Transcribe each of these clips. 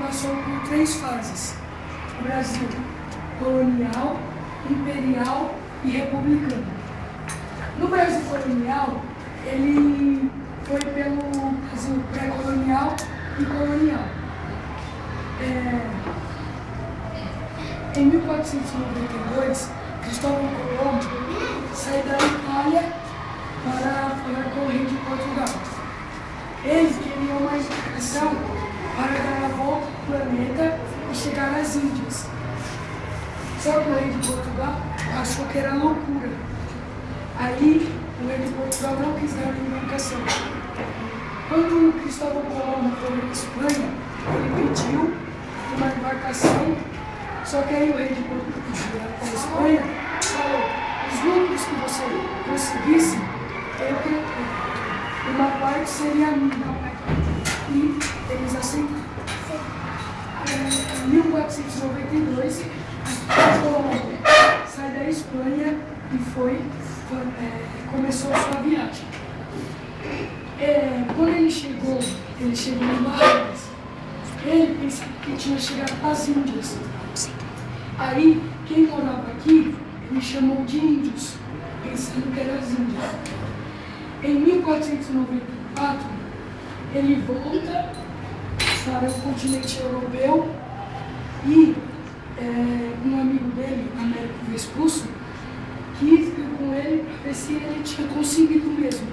passou por 3 fases. O Brasil colonial, imperial e republicano. No Brasil colonial, ele foi pelo Brasil pré-colonial e colonial. Em 1492, Cristóvão Colombo saiu da Itália para falar com o rei de Portugal. Eles queriam uma embarcação para dar a volta ao planeta e chegar às Índias. Só que o rei de Portugal achou que era loucura. Aí, o rei de Portugal não quis dar a embarcação. Quando Cristóvão Colombo foi na Espanha, ele pediu uma embarcação, só que aí o rei de Portugal da Espanha falou: os lucros que você conseguisse, eu quero. Uma parte seria minha. E eles aceitaram. Em 1492, Colombo sai da Espanha e começou a sua viagem. Quando ele chegou em Barbados, ele pensava que tinha chegado às Índias. Aí, quem morava aqui, ele chamou de índios, pensando que eram as Índias. Em 1494, ele volta para o continente europeu e um amigo dele, Américo Vespucci, quis ir com ele para ver se ele tinha conseguido mesmo.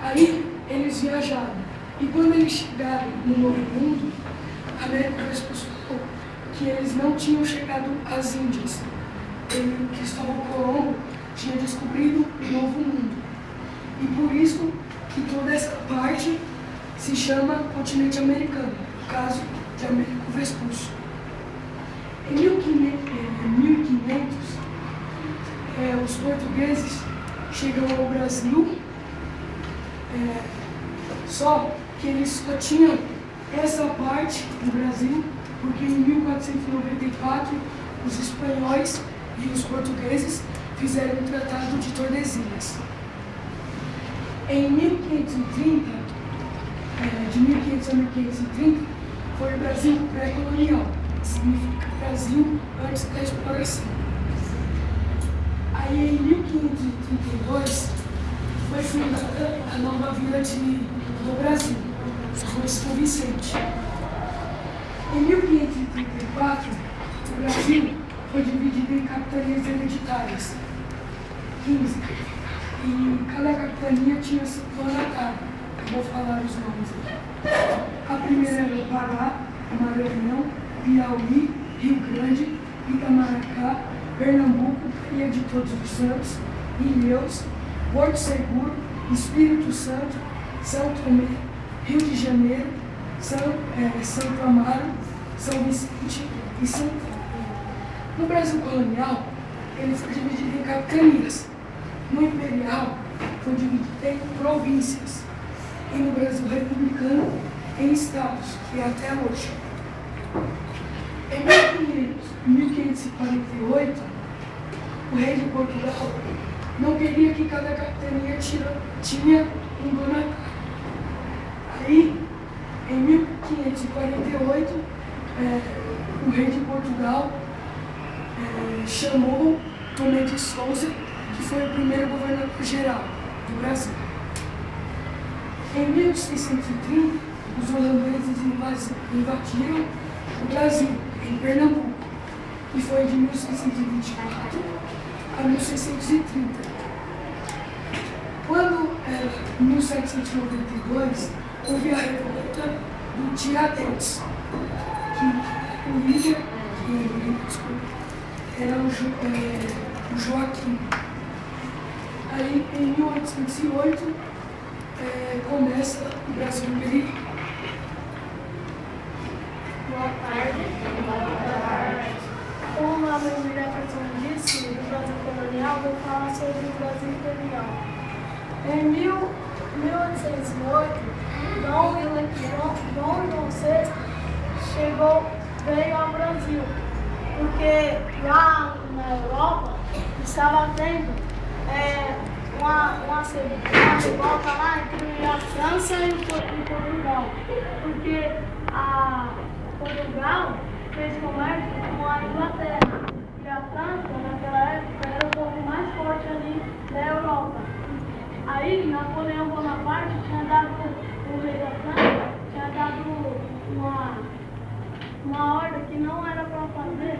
Aí eles viajaram. E quando eles chegaram no Novo Mundo, Américo Vespucci falou que eles não tinham chegado às Índias. Cristóvão Colombo tinha descobrido o Novo Mundo. E por isso que toda essa parte se chama continente americano, no caso de Américo Vespucci. Em 1500, os portugueses chegam ao Brasil, só que eles só tinham essa parte do Brasil, porque em 1494 os espanhóis e os portugueses fizeram o Tratado de Tordesilhas. Em 1530, de 1500 a 1530, foi o Brasil pré-colonial, que significa Brasil antes da exploração. Aí em 1532 foi fundada a nova vila do Brasil, foi São Vicente. Em 1534, o Brasil foi dividido em capitanias hereditárias, 15. E cada capitania tinha seu donatário. Eu vou falar os nomes aqui. A primeira era o Pará, Maranhão, Piauí, Rio Grande, Itamaracá, Pernambuco, Ilha de Todos os Santos, Ilhéus, Porto Seguro, Espírito Santo, São Tomé, Rio de Janeiro, Santo Amaro, São Vicente e São Paulo. No Brasil colonial, ele foi dividido em capitanias. No imperial, foi dividido em províncias. E no Brasil republicano, em estados, e até hoje. Em 1548, o rei de Portugal não queria que cada capitania tinha um donatário. Aí, em 1548, o rei de Portugal chamou Tomé de Souza, que foi o primeiro governador-geral do Brasil. Em 1630, os holandeses invadiram o Brasil, em Pernambuco, e foi de 1624 a 1630. Quando, em 1792, houve a revolta do Tiradentes, que o líder, era o Joaquim. Aí, em 1808, começa o Brasil Imperial. Boa tarde. Como a minha Jefferson disse, do Brasil colonial, vou falar sobre o Brasil imperial. Em 1808, Dom João VI veio ao Brasil, porque lá na Europa estava tendo uma revolta lá entre a França e Portugal, porque Portugal fez comércio com a Inglaterra. E a França, naquela época, era o povo mais forte ali da Europa. Aí, Napoleão Bonaparte tinha dado, o rei da França, tinha dado uma ordem que não era para fazer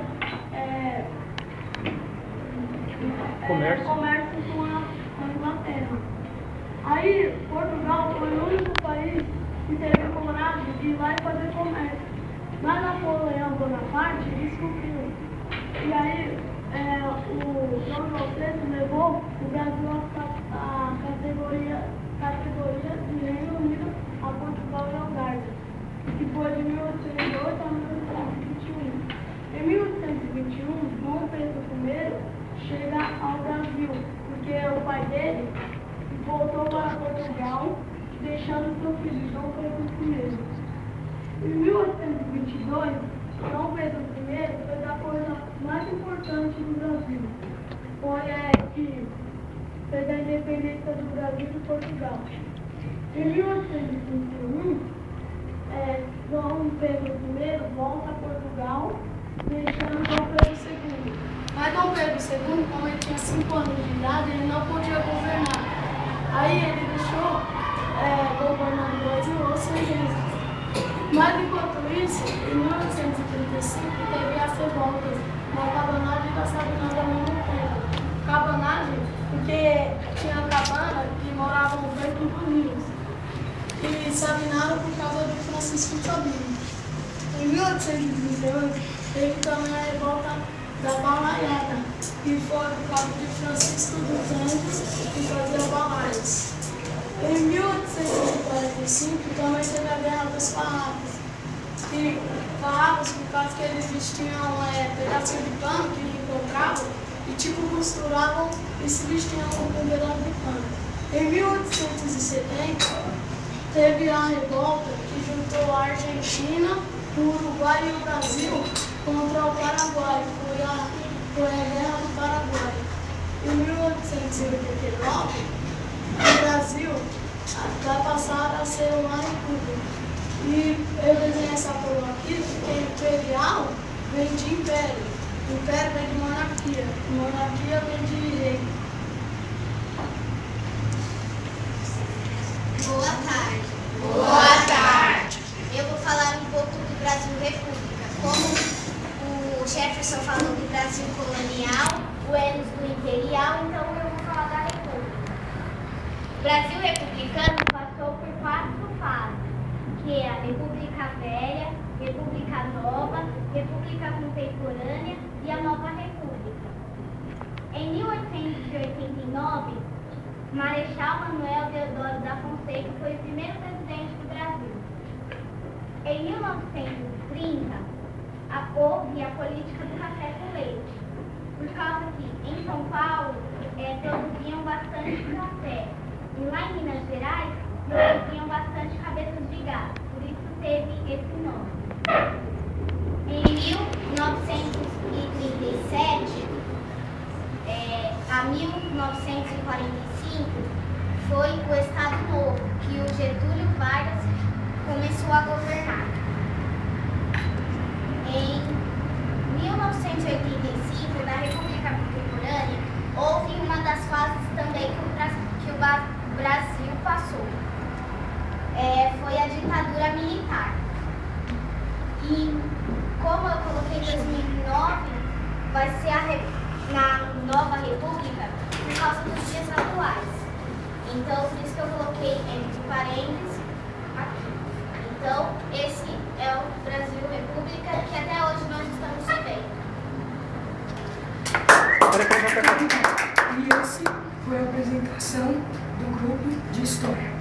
comércio com a Inglaterra. Aí, Portugal foi o único país que teve coragem de ir lá e fazer comércio. Mas Napoleão Bonaparte descobriu. E aí, o Dom João III levou o Brasil à categoria de Reino Unido a Portugal e Algarve, que foi de 1808 a 1821. Em 1821, Dom Pedro I chega ao Brasil, porque o pai dele voltou para Portugal, deixando seu filho, Dom Pedro I. Em 1822, Dom Pedro I fez a coisa mais importante do Brasil. Foi que fez a independência do Brasil e de Portugal. Em 1831, Dom Pedro I volta a Portugal, deixando Dom Pedro II. Mas Dom Pedro II, como ele tinha 5 anos de idade, ele não podia governar. Aí ele deixou governadores e outros regentes. Mas enquanto isso, em 1835, teve as revoltas na cabanagem da Sabinada Monteiro. Cabanagem, porque tinha cabana que moravam perto dos rios. E Sabinada por causa de Francisco Sabino. Em 1838, teve também a revolta da Balaiada, que foi por causa de Francisco dos Anjos, que fazia balaios. Em 1845, também teve a Guerra dos Farrapos. E farrapos, por causa que eles vestiam pedacinho de pano que encontravam e costuravam e se vestiam com um pedaço de pano. Em 1870, teve a revolta que juntou a Argentina, o Uruguai e o Brasil contra o Paraguai. Foi a Guerra do Paraguai. Em 1889, o Brasil vai passar a ser uma república. E eu desenhei essa cor aqui porque imperial vem de império. Império vem de monarquia. Monarquia vem de rei. Boa tarde. Boa tarde. Eu vou falar um pouco do Brasil República. Como o Jefferson falou do Brasil colonial, o Enos do imperial, então eu vou falar da República. O Brasil republicano passou por 4 fases, que é a República Velha, República Nova, República Contemporânea e a Nova República. Em 1889, Marechal Manuel Deodoro da Fonseca foi o primeiro presidente do Brasil. Em 1930, houve a política do café com leite, por causa que em São Paulo produziam bastante café e lá em Minas Gerais produziam bastante cabeças de gado, por isso teve esse nome. Em 1937 a 1945 foi o Estado Novo, que o Getúlio Vargas começou a governar. Em 1985, na República Contemporânea, houve uma das fases também que o Brasil passou. Foi a ditadura militar. E como eu coloquei em 2009, vai ser na Nova República por causa dos dias atuais. Então, por isso que eu coloquei entre parênteses aqui. Então, esse é o Brasil República que até hoje nós estamos vivendo. E esse foi a apresentação do grupo de História.